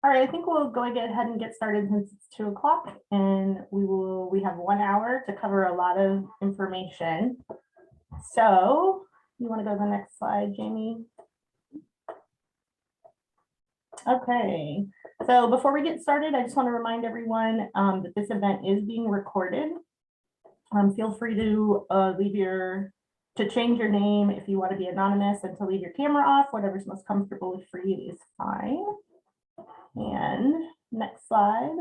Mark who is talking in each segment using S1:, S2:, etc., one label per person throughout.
S1: All right, I think we'll go ahead and get started since it's 2 o'clock, and we have 1 hour to cover a lot of information. So you want to go to the next slide, Jamie? Okay, so before we get started, I just want to remind everyone that this event is being recorded. Feel free to change your name if you want to be anonymous, and to leave your camera off. Whatever's most comfortable for you is fine. And next slide.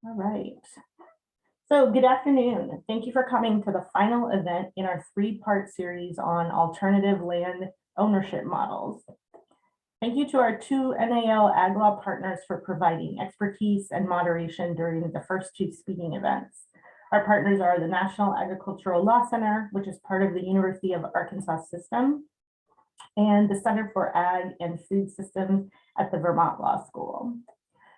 S1: All right. So good afternoon. Thank you for coming to the final event in our 3-part series on alternative land ownership models. Thank you to our 2 NAL Ag Law partners for providing expertise and moderation during the first 2 speaking events. Our partners are the National Agricultural Law Center, which is part of the University of Arkansas system, and the Center for Ag and Food Systems at the Vermont Law School.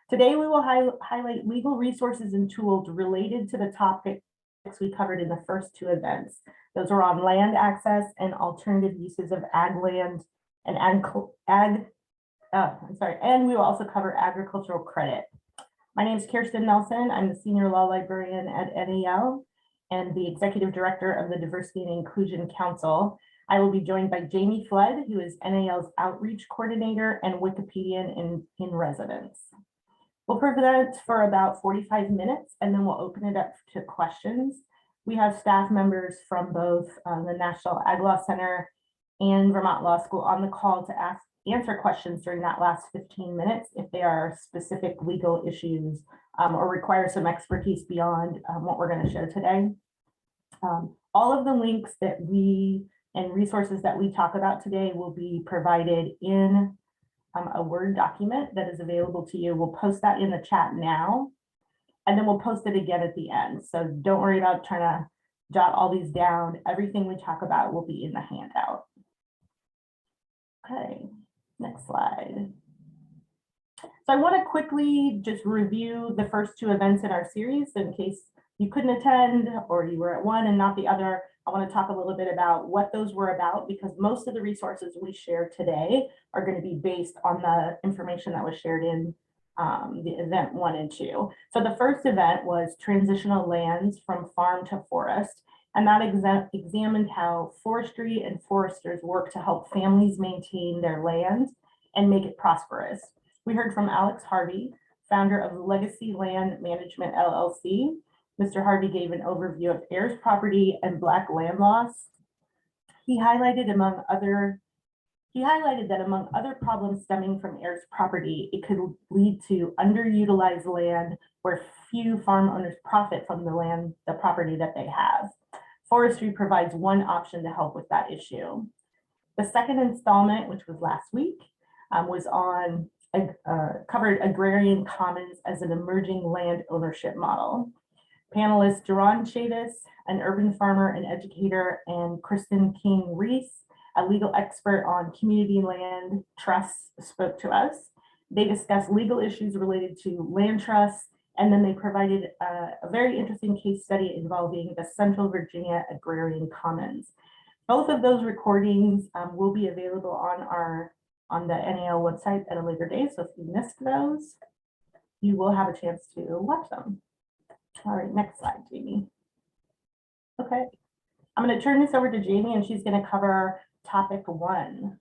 S1: Today, we will highlight legal resources and tools related to the topics we covered in the first 2 events. Those are on land access and alternative uses of ag land and and we will also cover agricultural credit. My name is Kirstin Nelson. I'm the Senior Law Librarian at NAL and the Executive Director of the Diversity and Inclusion Council. I will be joined by Jamie Flood, who is NAL's Outreach Coordinator and Wikipedian in residence. We'll present for about 45 minutes, and then we'll open it up to questions. We have staff members from both the National Ag Law Center and Vermont Law School on the call to answer questions during that last 15 minutes if they are specific legal issues or require some expertise beyond what we're going to show today. All of the links and resources that we talk about today will be provided in a Word document that is available to you. We'll post that in the chat now, and then we'll post it again at the end. So don't worry about trying to jot all these down. Everything we talk about will be in the handout. Okay, next slide. So I want to quickly just review the first 2 events in our series in case you couldn't attend or you were at one and not the other. I want to talk a little bit about what those were about, because most of the resources we share today are going to be based on the information that was shared in the event 1 and 2. So the first event was transitional lands from farm to forest, and that examined how forestry and foresters work to help families maintain their land and make it prosperous. We heard from Alex Harvey, founder of Legacy Land Management LLC. Mr. Harvey gave an overview of heirs property and Black land loss. He highlighted that among other problems stemming from heirs property, it could lead to underutilized land where few farm owners profit from the property that they have. Forestry provides one option to help with that issue. The second installment, which was last week, covered Agrarian Commons as an emerging land ownership model. Panelists Duran Chavis, an urban farmer and educator, and Kristen King-Reese, a legal expert on community land trusts, spoke to us. They discussed legal issues related to land trusts, and then they provided a very interesting case study involving the Central Virginia Agrarian Commons. Both of those recordings will be available on the NAL website at a later date. So if you missed those, you will have a chance to watch them. All right, next slide, Jamie. Okay, I'm going to turn this over to Jamie, and she's going to cover topic 1.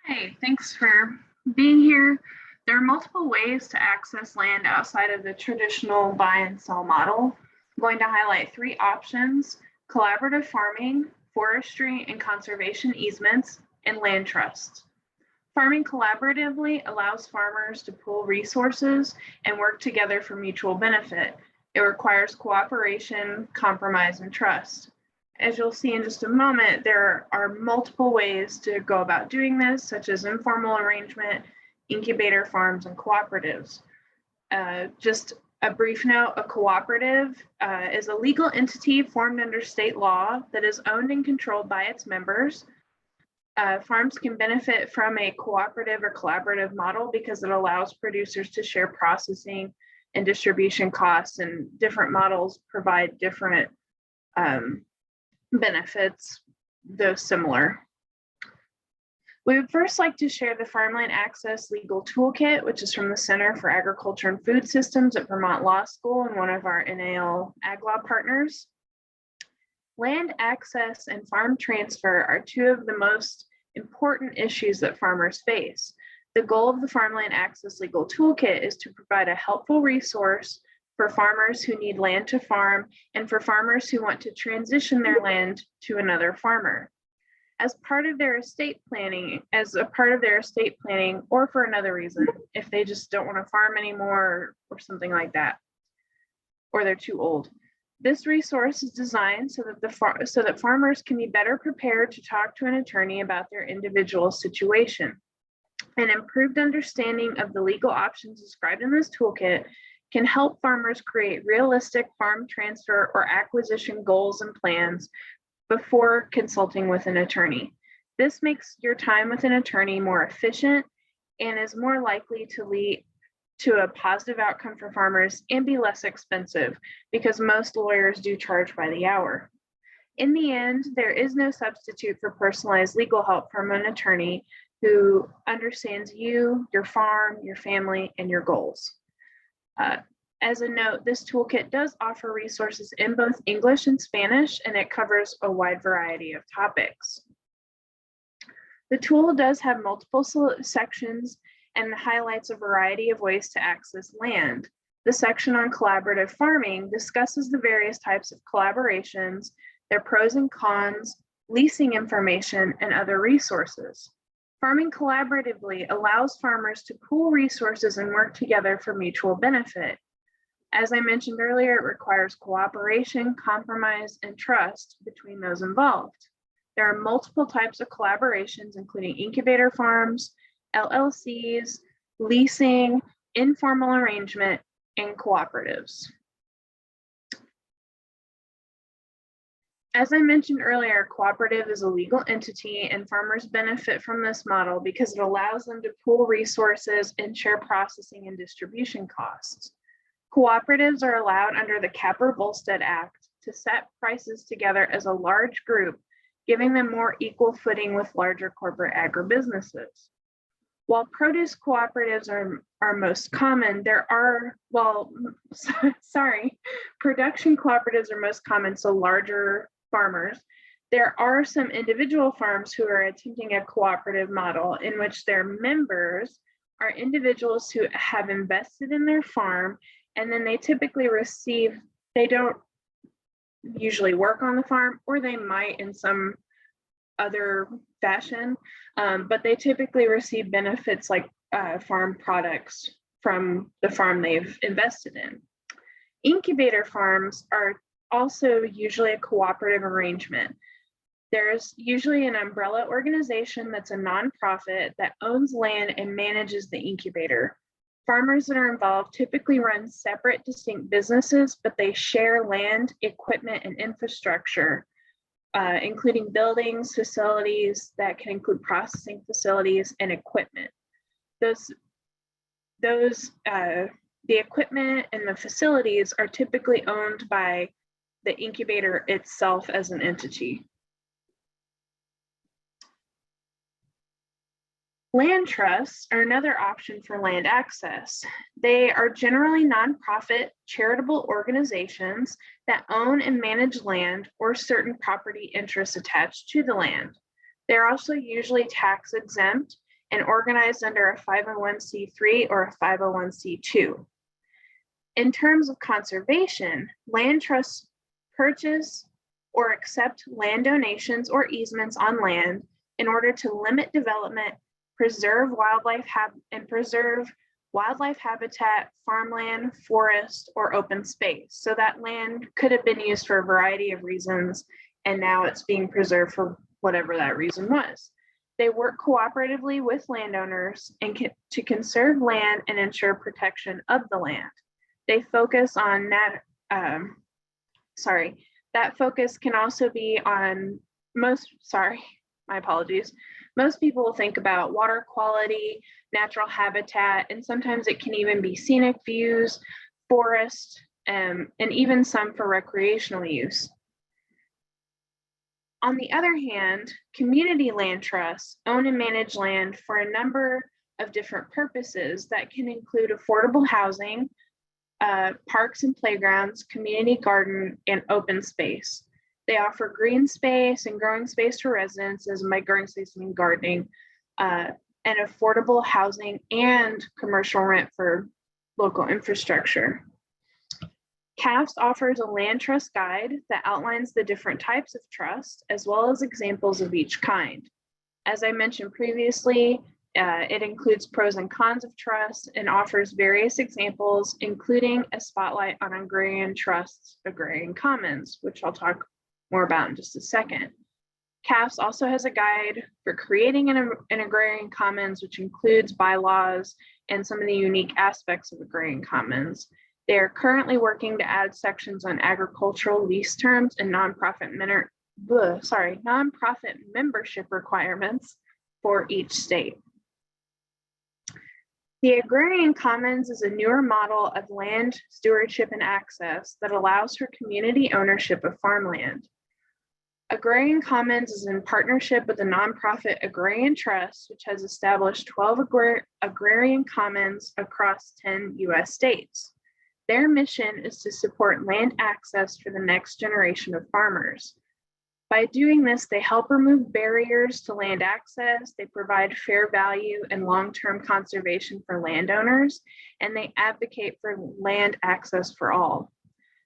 S2: Hi, thanks for being here. There are multiple ways to access land outside of the traditional buy and sell model. I'm going to highlight 3 options: collaborative farming, forestry and conservation easements, and land trusts. Farming collaboratively allows farmers to pool resources and work together for mutual benefit. It requires cooperation, compromise, and trust. As you'll see in just a moment, there are multiple ways to go about doing this, such as informal arrangement, incubator farms, and cooperatives. Just a brief note, a cooperative is a legal entity formed under state law that is owned and controlled by its members. Farms can benefit from a cooperative or collaborative model because it allows producers to share processing and distribution costs, and different models provide different benefits, though similar. We would first like to share the Farmland Access Legal Toolkit, which is from the Center for Agriculture and Food Systems at Vermont Law School and one of our NAL AgLaw partners. Land access and farm transfer are two of the most important issues that farmers face. The goal of the Farmland Access Legal Toolkit is to provide a helpful resource for farmers who need land to farm and for farmers who want to transition their land to another farmer. As part of their estate planning, or for another reason, if they just don't want to farm anymore or something like that, or they're too old. This resource is designed so that farmers can be better prepared to talk to an attorney about their individual situation. An improved understanding of the legal options described in this toolkit can help farmers create realistic farm transfer or acquisition goals and plans before consulting with an attorney. This makes your time with an attorney more efficient and is more likely to lead to a positive outcome for farmers and be less expensive because most lawyers do charge by the hour. In the end, there is no substitute for personalized legal help from an attorney who understands you, your farm, your family, and your goals. As a note, this toolkit does offer resources in both English and Spanish, and it covers a wide variety of topics. The tool does have multiple sections and highlights a variety of ways to access land. The section on collaborative farming discusses the various types of collaborations, their pros and cons, leasing information, and other resources. Farming collaboratively allows farmers to pool resources and work together for mutual benefit. As I mentioned earlier, it requires cooperation, compromise, and trust between those involved. There are multiple types of collaborations, including incubator farms, LLCs, leasing, informal arrangement, and cooperatives. As I mentioned earlier, cooperative is a legal entity and farmers benefit from this model because it allows them to pool resources and share processing and distribution costs. Cooperatives are allowed under the Capper-Volstead Act to set prices together as a large group, giving them more equal footing with larger corporate agribusinesses. While produce cooperatives are most common, production cooperatives are most common, so larger farmers. There are some individual farms who are attempting a cooperative model in which their members are individuals who have invested in their farm, and then they typically they don't usually work on the farm, or they might in some other fashion, but they typically receive benefits like farm products from the farm they've invested in. Incubator farms are also usually a cooperative arrangement. There's usually an umbrella organization that's a nonprofit that owns land and manages the incubator. Farmers that are involved typically run separate, distinct businesses, but they share land, equipment, and infrastructure, including buildings, facilities that can include processing facilities and equipment. The equipment and the facilities are typically owned by the incubator itself as an entity. Land trusts are another option for land access. They are generally nonprofit charitable organizations that own and manage land or certain property interests attached to the land. They're also usually tax exempt and organized under a 501c3 or a 501c2. In terms of conservation, land trusts purchase or accept land donations or easements on land in order to limit development, preserve wildlife habitat, farmland, forest, or open space. So that land could have been used for a variety of reasons, and now it's being preserved for whatever that reason was. They work cooperatively with landowners and to conserve land and ensure protection of the land. They focus on that focus can also be on most people will think about water quality, natural habitat, and sometimes it can even be scenic views, forest, and even some for recreational use. On the other hand, community land trusts own and manage land for a number of different purposes that can include affordable housing, parks and playgrounds, community garden, and open space. They offer green space and growing space to residents, as by growing space I mean gardening, and affordable housing and commercial rent for local infrastructure. CAFS offers a land trust guide that outlines the different types of trust, as well as examples of each kind. As I mentioned previously, it includes pros and cons of trust and offers various examples, including a spotlight on agrarian trusts, Agrarian Commons, which I'll talk more about in just a second. CAFS also has a guide for creating an Agrarian Commons, which includes bylaws and some of the unique aspects of Agrarian Commons. They are currently working to add sections on agricultural lease terms and nonprofit membership requirements for each state. The Agrarian Commons is a newer model of land stewardship and access that allows for community ownership of farmland. Agrarian Commons is in partnership with the nonprofit Agrarian Trust, which has established 12 Agrarian Commons across 10 US states. Their mission is to support land access for the next generation of farmers. By doing this, they help remove barriers to land access, they provide fair value and long-term conservation for landowners, and they advocate for land access for all.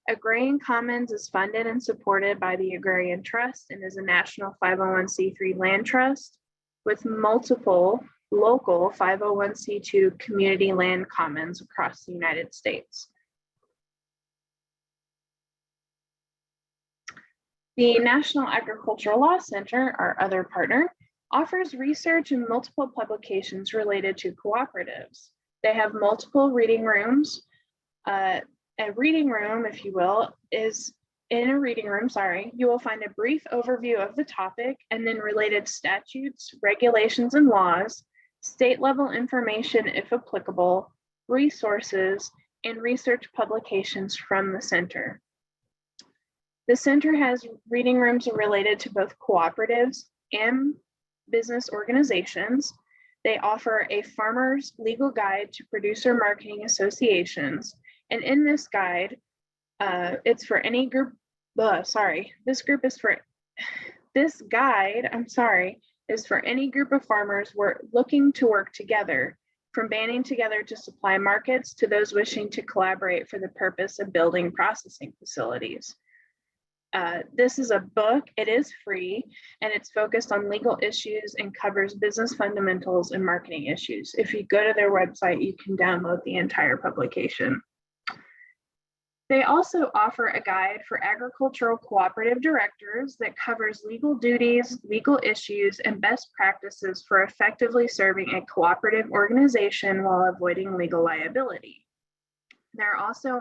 S2: Agrarian Commons is funded and supported by the Agrarian Trust and is a national 501c3 land trust with multiple local 501c2 community land commons across the United States. The National Agricultural Law Center, our other partner, offers research and multiple publications related to cooperatives. They have multiple reading rooms. A reading room, if you will, is in a reading room, you will find a brief overview of the topic and then related statutes, regulations, and laws, state level information if applicable, resources, and research publications from the center. The center has reading rooms related to both cooperatives and business organizations. They offer a farmer's legal guide to producer marketing associations. And in this guide, it's for any group, this guide is for any group of farmers looking to work together, from banding together to supply markets to those wishing to collaborate for the purpose of building processing facilities. This is a book, it is free, and it's focused on legal issues and covers business fundamentals and marketing issues. If you go to their website, you can download the entire publication. They also offer a guide for agricultural cooperative directors that covers legal duties, legal issues, and best practices for effectively serving a cooperative organization while avoiding legal liability. There are also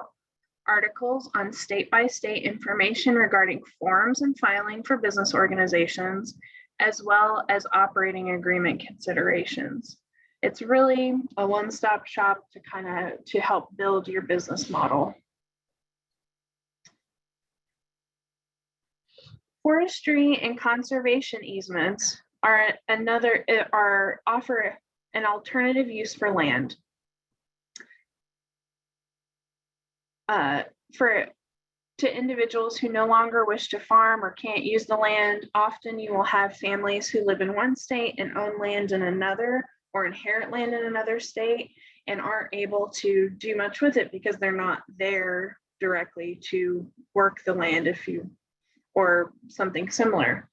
S2: articles on state-by-state information regarding forms and filing for business organizations, as well as operating agreement considerations. It's really a one-stop shop to help build your business model. Forestry and conservation easements offer an alternative use for land. To individuals who no longer wish to farm or can't use the land, often you will have families who live in one state and own land in another, or inherit land in another state and aren't able to do much with it because they're not there directly to work the land or something similar.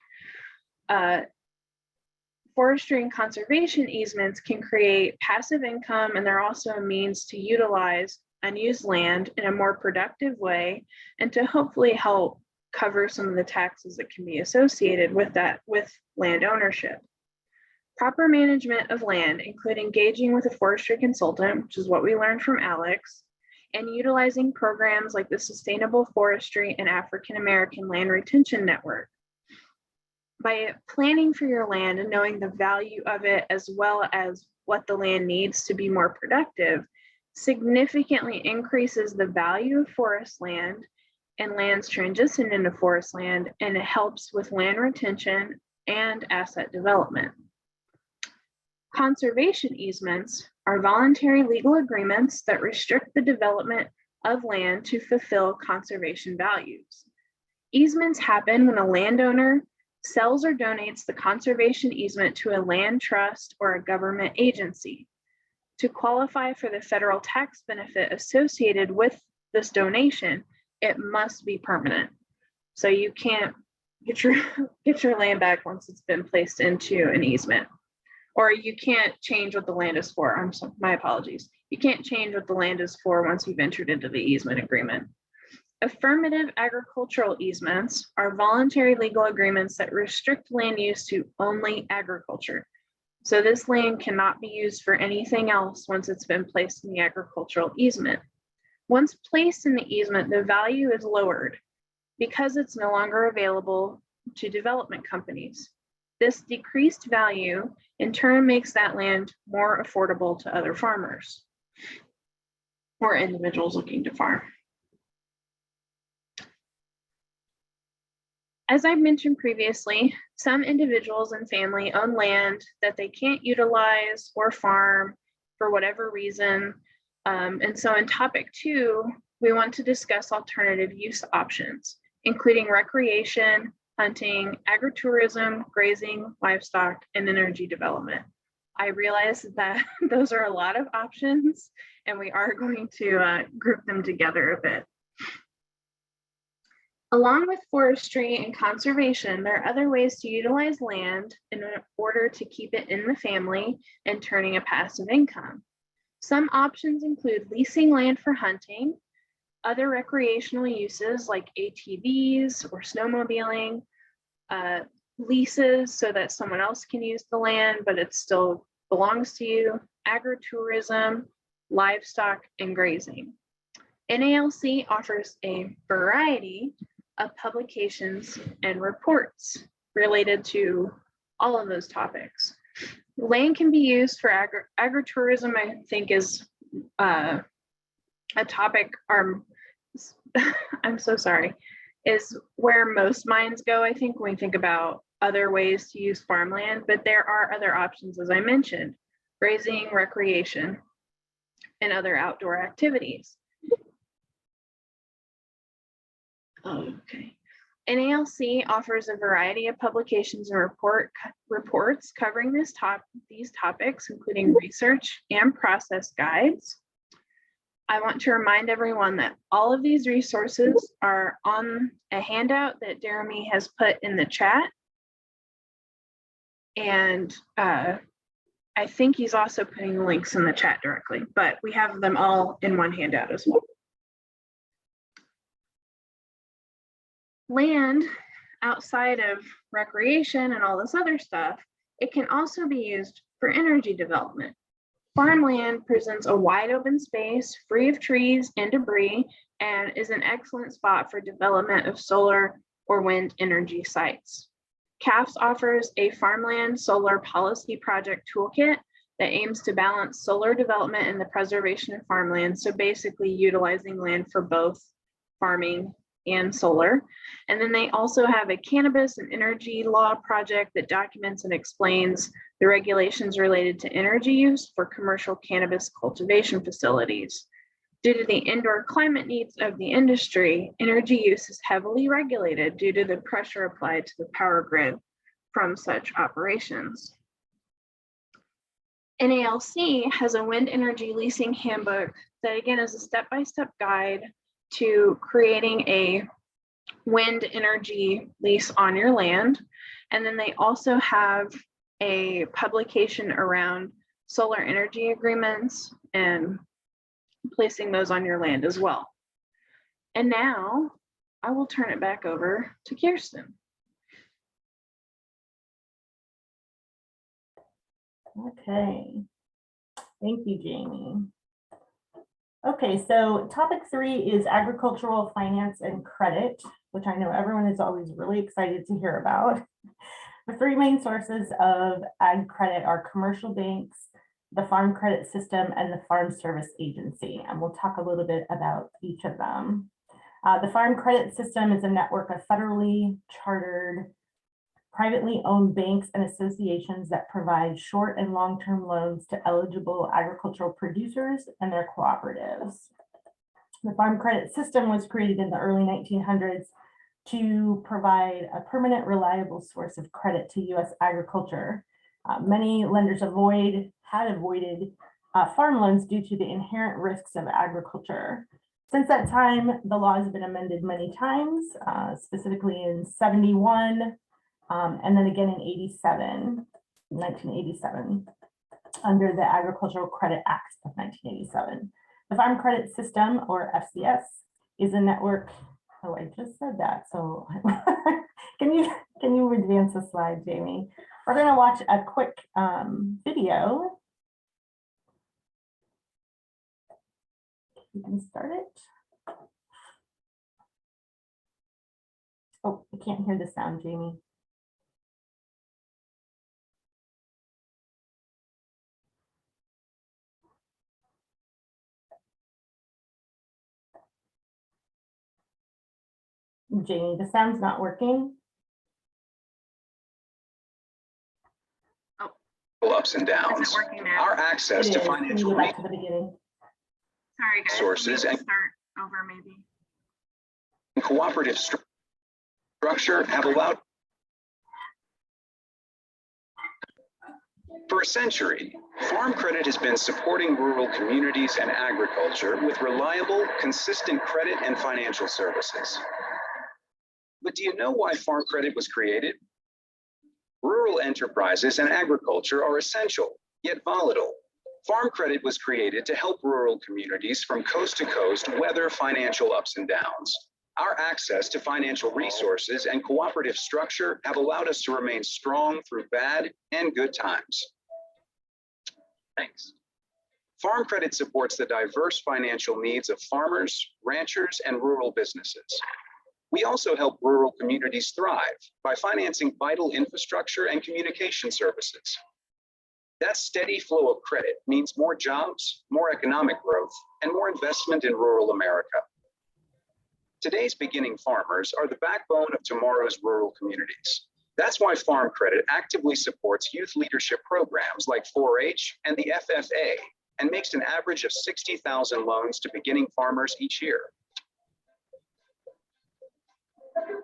S2: Forestry and conservation easements can create passive income, and they're also a means to utilize unused land in a more productive way and to hopefully help cover some of the taxes that can be associated with land ownership. Proper management of land, including engaging with a forestry consultant, which is what we learned from Alex, and utilizing programs like the Sustainable Forestry and African American Land Retention Network. By planning for your land and knowing the value of it, as well as what the land needs to be more productive, significantly increases the value of forest land and lands transition into forest land, and it helps with land retention and asset development. Conservation easements are voluntary legal agreements that restrict the development of land to fulfill conservation values. Easements happen when a landowner sells or donates the conservation easement to a land trust or a government agency. To qualify for the federal tax benefit associated with this donation, it must be permanent. So you can't get your land back once it's been placed into an easement. Or you can't change what the land is for. My apologies. You can't change what the land is for once you've entered into the easement agreement. Affirmative agricultural easements are voluntary legal agreements that restrict land use to only agriculture. So this land cannot be used for anything else once it's been placed in the agricultural easement. Once placed in the easement, the value is lowered because it's no longer available to development companies. This decreased value in turn makes that land more affordable to other farmers or individuals looking to farm. As I mentioned previously, some individuals and family own land that they can't utilize or farm for whatever reason. And so in topic 2, we want to discuss alternative use options, including recreation, hunting, agritourism, grazing, livestock, and energy development. I realize that those are a lot of options, and we are going to group them together a bit. Along with forestry and conservation, there are other ways to utilize land in order to keep it in the family and turning a passive income. Some options include leasing land for hunting, other recreational uses like ATVs or snowmobiling, leases so that someone else can use the land, but it still belongs to you, agritourism, livestock, and grazing. NALC offers a variety of publications and reports related to all of those topics. Land can be used for agritourism, I think is a topic, I'm so sorry, is where most minds go, I think, when we think about other ways to use farmland, but there are other options, as I mentioned, grazing, recreation, and other outdoor activities. Okay. NALC offers a variety of publications and reports covering these topics, including research and process guides. I want to remind everyone that all of these resources are on a handout that Jeremy has put in the chat. And I think he's also putting the links in the chat directly, but we have them all in one handout as well. Land outside of recreation and all this other stuff, it can also be used for energy development. Farmland presents a wide open space free of trees and debris and is an excellent spot for development of solar or wind energy sites. CAFS offers a farmland solar policy project toolkit that aims to balance solar development and the preservation of farmland. So basically utilizing land for both farming and solar. And then they also have a cannabis and energy law project that documents and explains the regulations related to energy use for commercial cannabis cultivation facilities. Due to the indoor climate needs of the industry, energy use is heavily regulated due to the pressure applied to the power grid from such operations. NALC has a wind energy leasing handbook that again is a step-by-step guide to creating a wind energy lease on your land. And then they also have a publication around solar energy agreements and placing those on your land as well. And now I will turn it back over to Kirstin.
S1: Okay, thank you, Jamie. Okay, so topic 3 is agricultural finance and credit, which I know everyone is always really excited to hear about. The 3 main sources of ag credit are commercial banks, the farm credit system, and the farm service agency. And we'll talk a little bit about each of them. The Farm Credit System is a network of federally chartered, privately owned banks and associations that provide short and long-term loans to eligible agricultural producers and their cooperatives. The Farm Credit System was created in the early 1900s to provide a permanent, reliable source of credit to U.S. agriculture. Many lenders had avoided farm loans due to the inherent risks of agriculture. Since that time, the law has been amended many times, specifically in 71, and then again in 1987, under the Agricultural Credit Act of 1987. The Farm Credit System, or FCS, is a network. Oh, I just said that. So can you advance the slide, Jamie? We're going to watch a quick video. You can start it. Oh, I can't hear the sound, Jamie. Jamie, the sound's not working.
S3: Oh. Ups and downs.
S2: Is it working now?
S3: Our access to financial
S1: back to the beginning.
S2: Sorry, guys.
S3: Sources and
S2: start over maybe.
S3: Cooperative structure have allowed. For a century, farm credit has been supporting rural communities and agriculture with reliable, consistent credit and financial services. But do you know why farm credit was created? Rural enterprises and agriculture are essential, yet volatile. Farm credit was created to help rural communities from coast to coast weather financial ups and downs. Our access to financial resources and cooperative structure have allowed us to remain strong through bad and good times. Thanks. Farm credit supports the diverse financial needs of farmers, ranchers, and rural businesses. We also help rural communities thrive by financing vital infrastructure and communication services. That steady flow of credit means more jobs, more economic growth, and more investment in rural America. Today's beginning farmers are the backbone of tomorrow's rural communities. That's why Farm Credit actively supports youth leadership programs like 4-H and the FFA and makes an average of 60,000 loans to beginning farmers each year.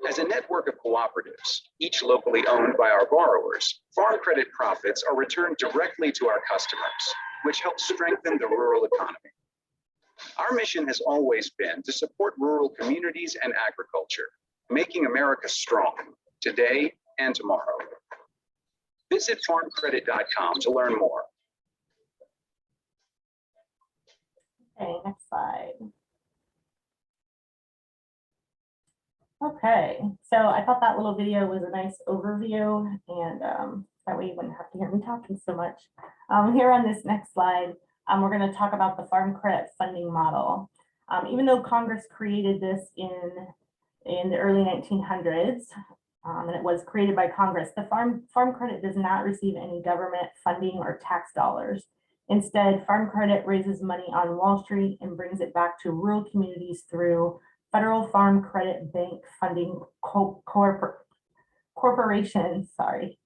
S3: As a network of cooperatives, each locally owned by our borrowers, Farm Credit profits are returned directly to our customers, which helps strengthen the rural economy. Our mission has always been to support rural communities and agriculture, making America strong today and tomorrow. Visit farmcredit.com to learn more.
S1: Okay, next slide. Okay, so I thought that little video was a nice overview, and that way you wouldn't have to hear me talking so much. Here on this next slide, we're going to talk about the farm credit funding model. Even though Congress created this in the early 1900s, and it was created by Congress, the farm credit does not receive any government funding or tax dollars. Instead, farm credit raises money on Wall Street and brings it back to rural communities through Federal Farm Credit Bank Funding Corporation. Sorry.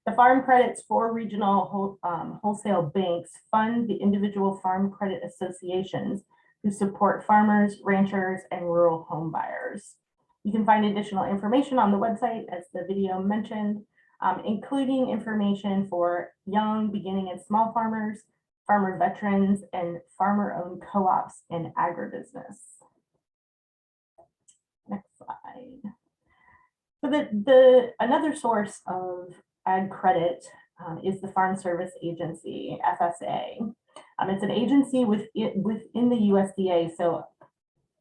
S1: The farm credits for regional wholesale banks fund the individual farm credit associations who support farmers, ranchers, and rural home buyers. You can find additional information on the website, as the video mentioned, including information for young, beginning, and small farmers, farmer veterans, and farmer-owned co-ops and agribusiness. Next slide. So another source of ag credit is the Farm Service Agency, FSA. It's an agency within the USDA. So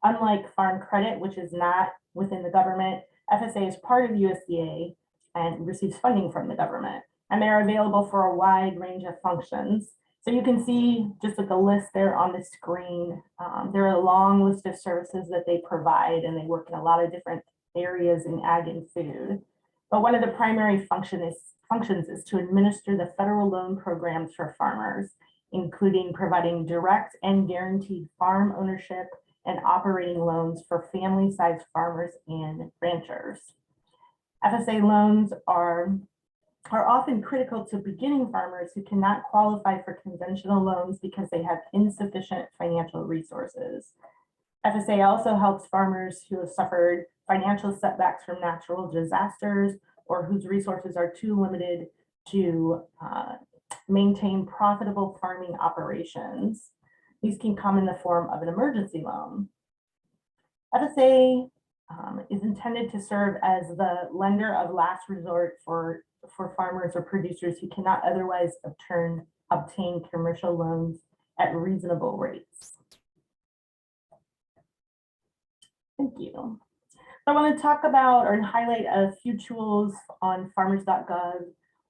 S1: unlike Farm Credit, which is not within the government, FSA is part of USDA and receives funding from the government. And they're available for a wide range of functions. So you can see just like a list there on the screen. There are a long list of services that they provide, and they work in a lot of different areas in ag and food. But one of the primary functions is to administer the federal loan programs for farmers, including providing direct and guaranteed farm ownership and operating loans for family-sized farmers and ranchers. FSA loans are often critical to beginning farmers who cannot qualify for conventional loans because they have insufficient financial resources. FSA also helps farmers who have suffered financial setbacks from natural disasters or whose resources are too limited to maintain profitable farming operations. These can come in the form of an emergency loan. FSA is intended to serve as the lender of last resort for farmers or producers who cannot otherwise obtain commercial loans at reasonable rates. Thank you. I want to talk about or highlight a few tools on farmers.gov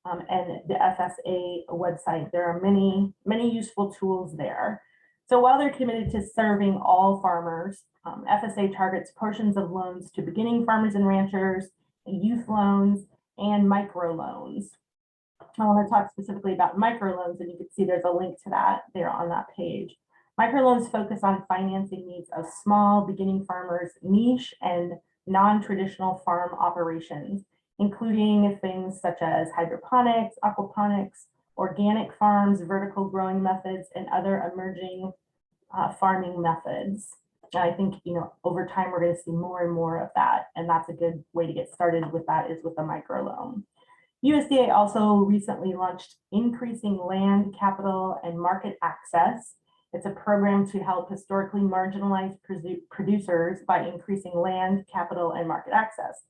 S1: and the FSA website. There are many useful tools there. So while they're committed to serving all farmers, FSA targets portions of loans to beginning farmers and ranchers, youth loans, and microloans. I want to talk specifically about microloans, and you can see there's a link to that there on that page. Microloans focus on financing needs of small beginning farmers, niche and non-traditional farm operations, including things such as hydroponics, aquaponics, organic farms, vertical growing methods, and other emerging farming methods. And I think, over time, we're going to see more and more of that. And that's a good way to get started with that, is with a microloan. USDA also recently launched Increasing Land, Capital, and Market Access. It's a program to help historically marginalized producers by increasing land, capital, and market access.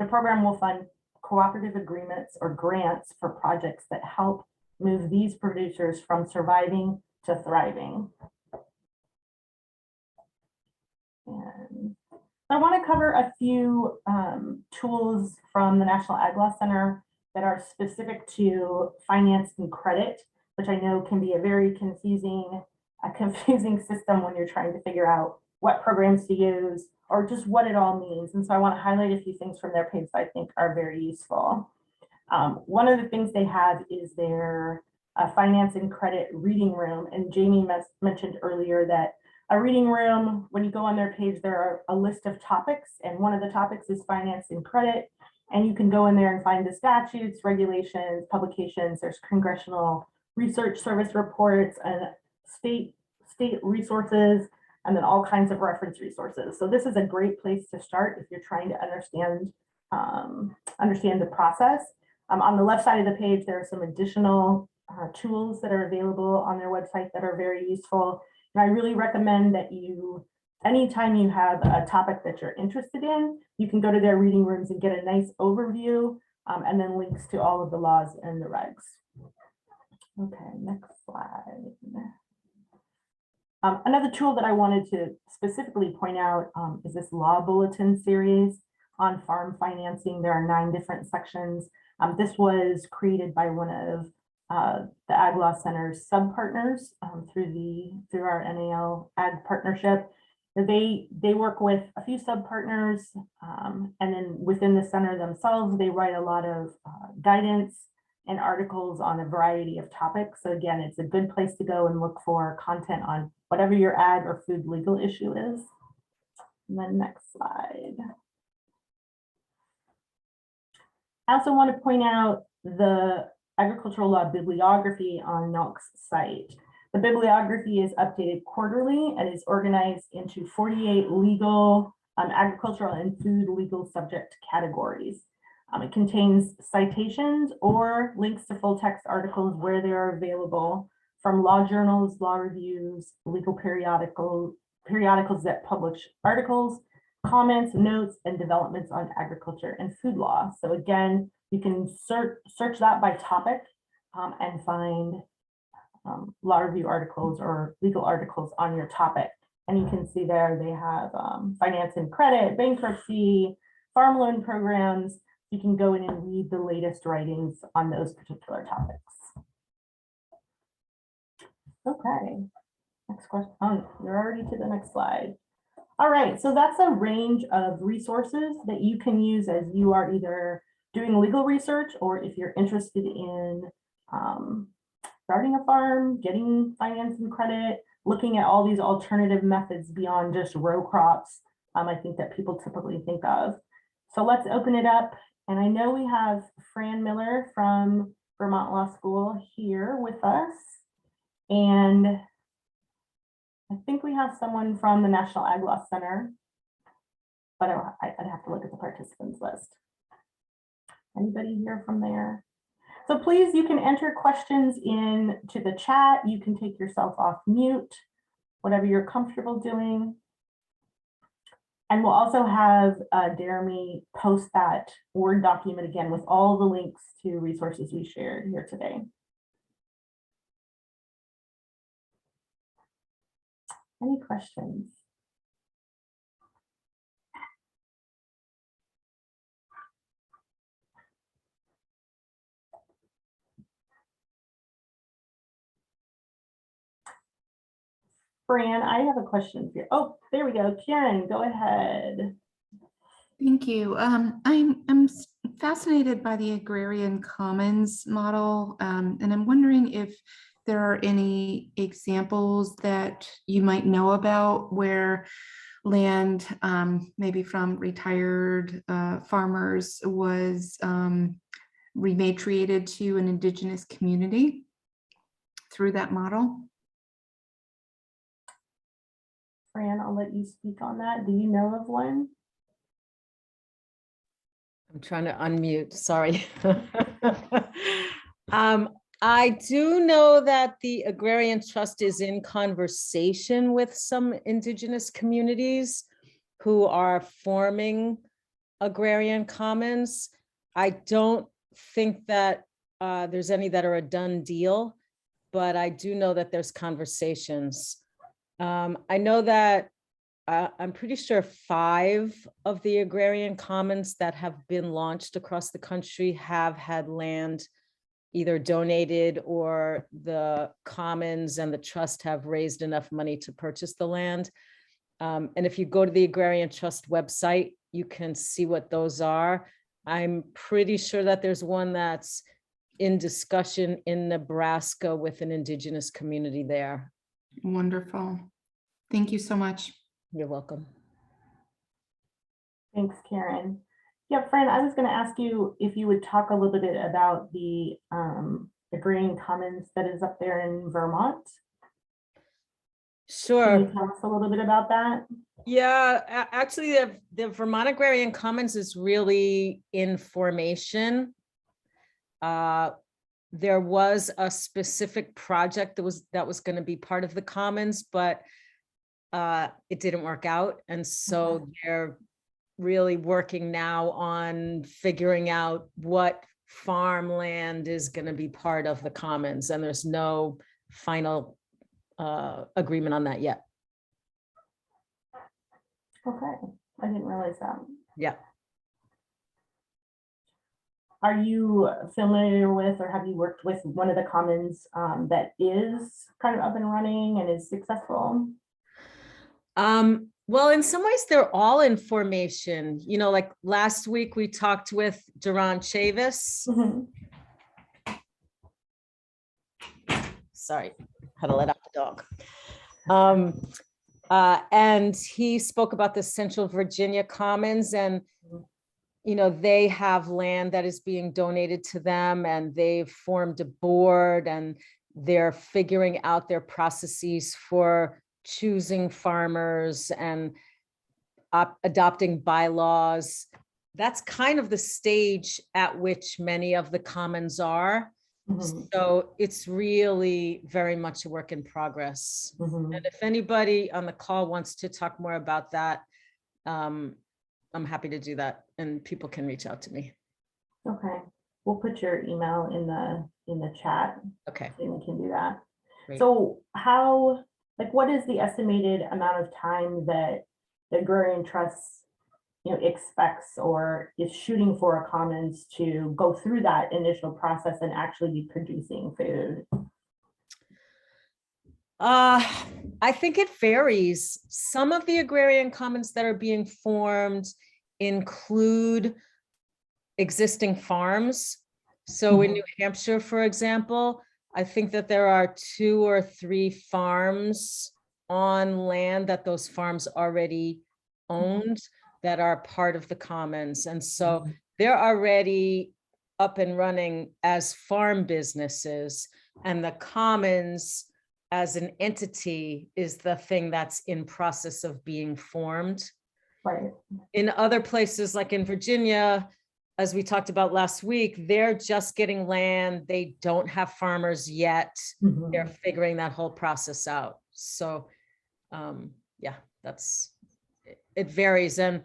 S1: The program will fund cooperative agreements or grants for projects that help move these producers from surviving to thriving. And I want to cover a few tools from the National AgGlass Center that are specific to finance and credit, which I know can be a very confusing system when you're trying to figure out what programs to use or just what it all means. And so I want to highlight a few things from their page that I think are very useful. One of the things they have is their finance and credit reading room. And Jamie mentioned earlier that a reading room, when you go on their page, there are a list of topics, and one of the topics is finance and credit. And you can go in there and find the statutes, regulations, publications. There's congressional research service reports and state resources, and then all kinds of reference resources. So this is a great place to start if you're trying to understand the process. On the left side of the page, there are some additional tools that are available on their website that are very useful. And I really recommend that anytime you have a topic that you're interested in, you can go to their reading rooms and get a nice overview and then links to all of the laws and the regs. Okay, next slide. Another tool that I wanted to specifically point out is this Law Bulletin Series on farm financing. There are 9 different sections. This was created by one of the AgGlass Center's sub-partners through our NAL Ag partnership. They work with a few sub-partners, and then within the center themselves, they write a lot of guidance and articles on a variety of topics. So again, it's a good place to go and look for content on whatever your ag or food legal issue is. And then next slide. I also want to point out the Agricultural Law Bibliography on NALC's site. The bibliography is updated quarterly and is organized into 48 legal, agricultural, and food legal subject categories. It contains citations or links to full text articles where they are available from law journals, law reviews, legal periodicals that publish articles, comments, notes, and developments on agriculture and food law. So again, you can search that by topic and find law review articles or legal articles on your topic. And you can see there they have finance and credit, bankruptcy, farm loan programs. You can go in and read the latest writings on those particular topics. Okay, next question. Oh, you're already to the next slide. All right, so that's a range of resources that you can use as you are either doing legal research or if you're interested in starting a farm, getting finance and credit, looking at all these alternative methods beyond just row crops, I think that people typically think of. So let's open it up. And I know we have Fran Miller from Vermont Law School here with us. And I think we have someone from the National AgGlass Center, but I'd have to look at the participants list. Anybody here from there? So please, you can enter questions into the chat. You can take yourself off mute, whatever you're comfortable doing. And we'll also have Jeremy post that Word document again with all the links to resources we shared here today. Any questions? Fran, I have a question for you. Oh, there we go. Karen, go ahead.
S4: Thank you. I'm fascinated by the Agrarian Commons model, and I'm wondering if there are any examples that you might know about where land, maybe from retired farmers, was rematriated to an Indigenous community through that model.
S1: Fran, I'll let you speak on that. Do you know of one?
S5: I'm trying to unmute, sorry. I do know that the Agrarian Trust is in conversation with some Indigenous communities who are forming Agrarian Commons. I don't think that there's any that are a done deal, but I do know that there's conversations. I know that I'm pretty sure 5 of the Agrarian Commons that have been launched across the country have had land either donated or the Commons and the Trust have raised enough money to purchase the land. And if you go to the Agrarian Trust website, you can see what those are. I'm pretty sure that there's one that's in discussion in Nebraska with an Indigenous community there.
S4: Wonderful. Thank you so much.
S5: You're welcome.
S1: Thanks, Karen. Yeah, Fran, I was going to ask you if you would talk a little bit about the Agrarian Commons that is up there in Vermont.
S5: Sure.
S1: Can you tell us a little bit about that?
S5: Yeah, actually, the Vermont Agrarian Commons is really in formation. There was a specific project that was going to be part of the Commons, but it didn't work out. And so they're really working now on figuring out what farmland is going to be part of the Commons. And there's no final agreement on that yet.
S1: Okay, I didn't realize that.
S5: Yeah.
S1: Are you familiar with, or have you worked with one of the Commons that is kind of up and running and is successful?
S5: Well, in some ways, they're all in formation. You know, like last week, we talked with Duran Chavis. Sorry, had to let out the dog. And he spoke about the Central Virginia Commons, and you know, they have land that is being donated to them, and they've formed a board, and they're figuring out their processes for choosing farmers and adopting bylaws. That's kind of the stage at which many of the commons are. So it's really very much a work in progress. And if anybody on the call wants to talk more about that, I'm happy to do that, and people can reach out to me.
S1: Okay, we'll put your email in the chat.
S5: Okay,
S1: and we can do that.
S5: great.
S1: So how, like, what is the estimated amount of time that the Agrarian Trust, you know, expects or is shooting for a Commons to go through that initial process and actually be producing food?
S5: I think it varies. Some of the Agrarian Commons that are being formed include existing farms. So in New Hampshire, for example, I think that there are 2 or 3 farms on land that those farms already owned that are part of the commons. And so they're already up and running as farm businesses, and the commons as an entity is the thing that's in process of being formed.
S1: Right.
S5: In other places, like in Virginia, as we talked about last week, they're just getting land. They don't have farmers yet. They're figuring that whole process out. So yeah, it varies. And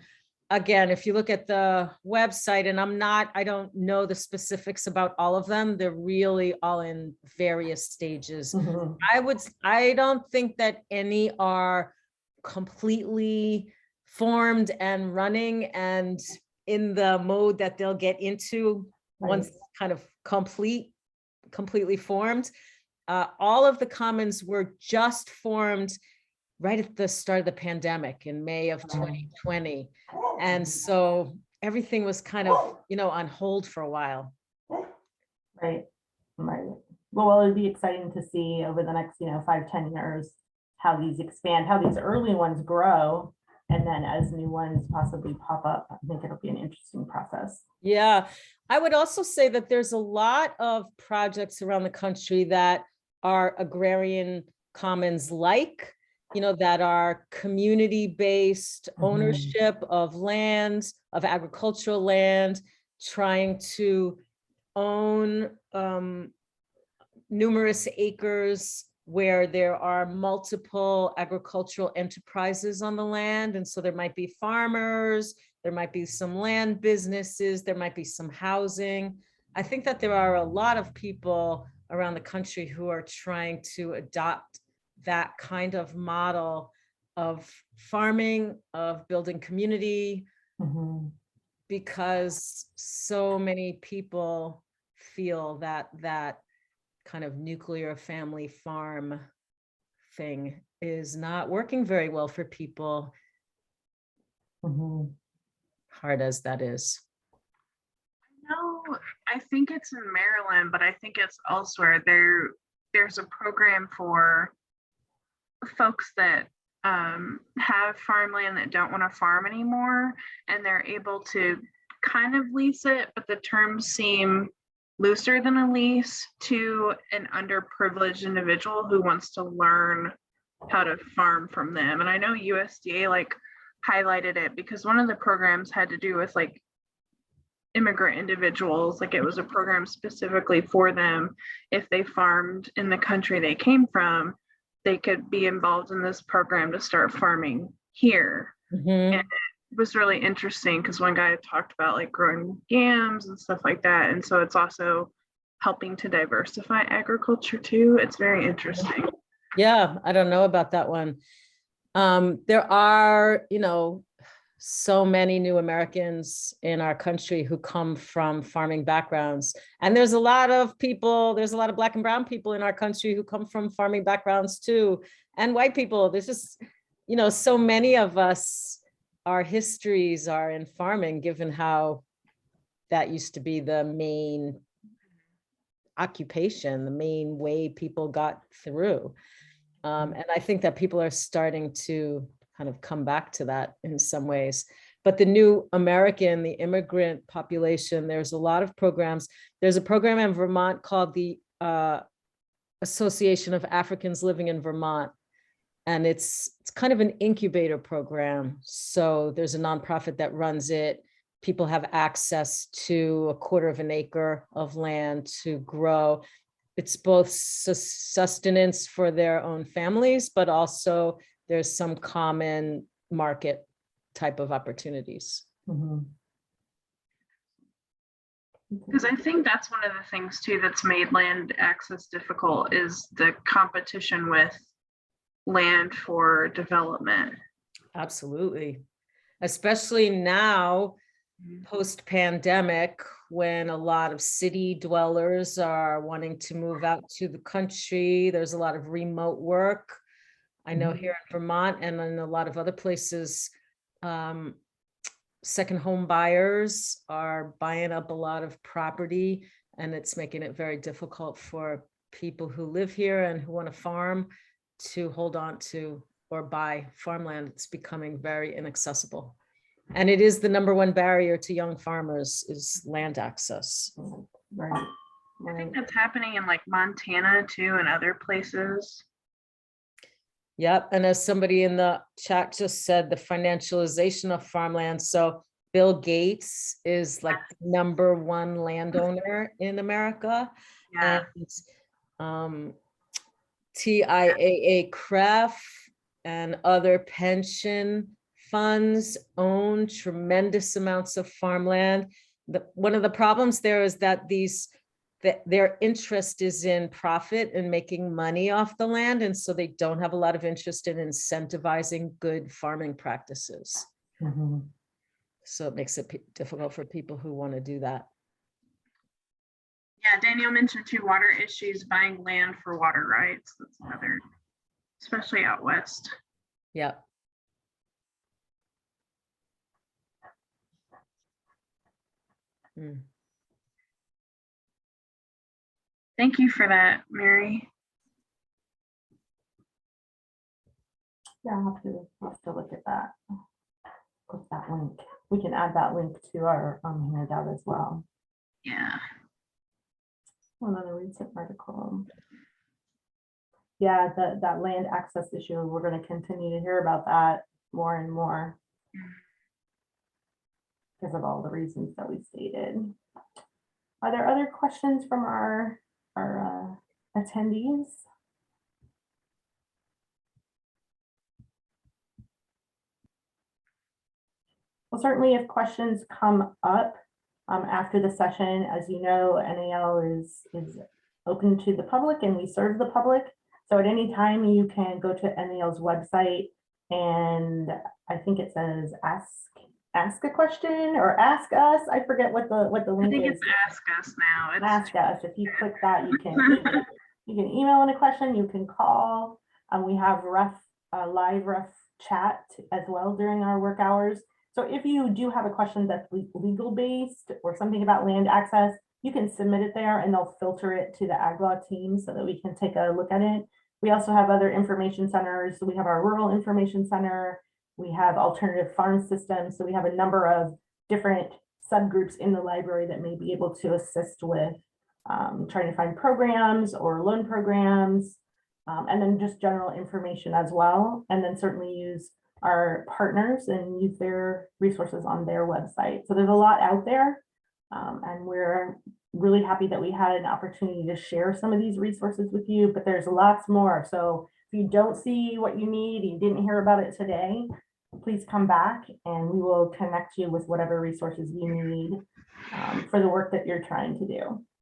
S5: again, if you look at the website, and I don't know the specifics about all of them, they're really all in various stages. I don't think that any are completely formed and running and in the mode that they'll get into once kind of completely formed. All of the commons were just formed right at the start of the pandemic in May of 2020. And so everything was kind of, on hold for a while.
S1: Right. Well, it'd be exciting to see over the next, 5-10 years, how these expand, how these early ones grow. And then as new ones possibly pop up, I think it'll be an interesting process.
S5: Yeah. I would also say that there's a lot of projects around the country that are agrarian commons like, that are community-based ownership of land, of agricultural land, trying to own numerous acres where there are multiple agricultural enterprises on the land. And so there might be farmers, there might be some land businesses, there might be some housing. I think that there are a lot of people around the country who are trying to adopt that kind of model of farming, of building community, because so many people feel that kind of nuclear family farm thing is not working very well for people, hard as that is.
S2: No, I think it's in Maryland, but I think it's elsewhere. There's a program for folks that have farmland that don't want to farm anymore, and they're able to kind of lease it, but the terms seem looser than a lease to an underprivileged individual who wants to learn how to farm from them. And I know USDA highlighted it because one of the programs had to do with immigrant individuals. It was a program specifically for them. If they farmed in the country they came from, they could be involved in this program to start farming here. And it was really interesting because one guy had talked about growing yams and stuff like that. And so it's also helping to diversify agriculture too. It's very interesting.
S5: Yeah, I don't know about that one. There are, so many new Americans in our country who come from farming backgrounds. And there's a lot of Black and brown people in our country who come from farming backgrounds too. And white people, there's just, so many of us, our histories are in farming, given how that used to be the main occupation, the main way people got through. And I think that people are starting to kind of come back to that in some ways. But the new American, the immigrant population, there's a lot of programs. There's a program in Vermont called the Association of Africans Living in Vermont. And it's kind of an incubator program. So there's a nonprofit that runs it. People have access to 1/4 acre of land to grow. It's both sustenance for their own families, but also there's some common market type of opportunities.
S2: Because I think that's one of the things too that's made land access difficult is the competition with land for development.
S5: Absolutely. Especially now, post-pandemic, when a lot of city dwellers are wanting to move out to the country. There's a lot of remote work. I know here in Vermont and in a lot of other places, second home buyers are buying up a lot of property, and it's making it very difficult for people who live here and who want to farm to hold on to or buy farmland. It's becoming very inaccessible. And it is the #1 barrier to young farmers is land access.
S1: Right.
S2: I
S1: Right.
S2: think that's happening in like Montana too and other places.
S5: Yep, and as somebody in the chat just said, the financialization of farmland. So Bill Gates is like the #1 landowner in America.
S2: Yeah.
S5: And TIAA CREF and other pension funds own tremendous amounts of farmland. One of the problems there is that their interest is in profit and making money off the land. And so they don't have a lot of interest in incentivizing good farming practices.
S1: Mhm.
S5: So it makes it difficult for people who want to do that.
S2: Yeah, Danielle mentioned too, water issues, buying land for water rights. That's another, especially out west.
S5: Yeah. Mm.
S2: Thank you for that, Mary.
S1: Yeah, I'll have to look at that. Put that link. We can add that link to our handout as well.
S2: Yeah.
S1: Another recent article. Yeah, that land access issue, we're going to continue to hear about that more and more because of all the reasons that we stated. Are there other questions from our attendees? Well, certainly if questions come up after the session, as you know, NAL is open to the public and we serve the public. So at any time you can go to NAL's website and I think it says ask a question or ask us. I forget what the
S2: I
S1: link
S2: think
S1: is.
S2: it's Ask Us now. It's
S1: Ask us. If you click that, you can email in a question, you can call. We have live chat as well during our work hours. So if you do have a question that's legal based or something about land access, you can submit it there and they'll filter it to the AgLaw team so that we can take a look at it. We also have other information centers. So we have our Rural Information Center. We have alternative farm systems. So we have a number of different subgroups in the library that may be able to assist with trying to find programs or loan programs, and then just general information as well. And then certainly use our partners and use their resources on their website. So there's a lot out there. And we're really happy that we had an opportunity to share some of these resources with you, but there's lots more. So if you don't see what you need, you didn't hear about it today, please come back and we will connect you with whatever resources you need for the work that you're trying to do.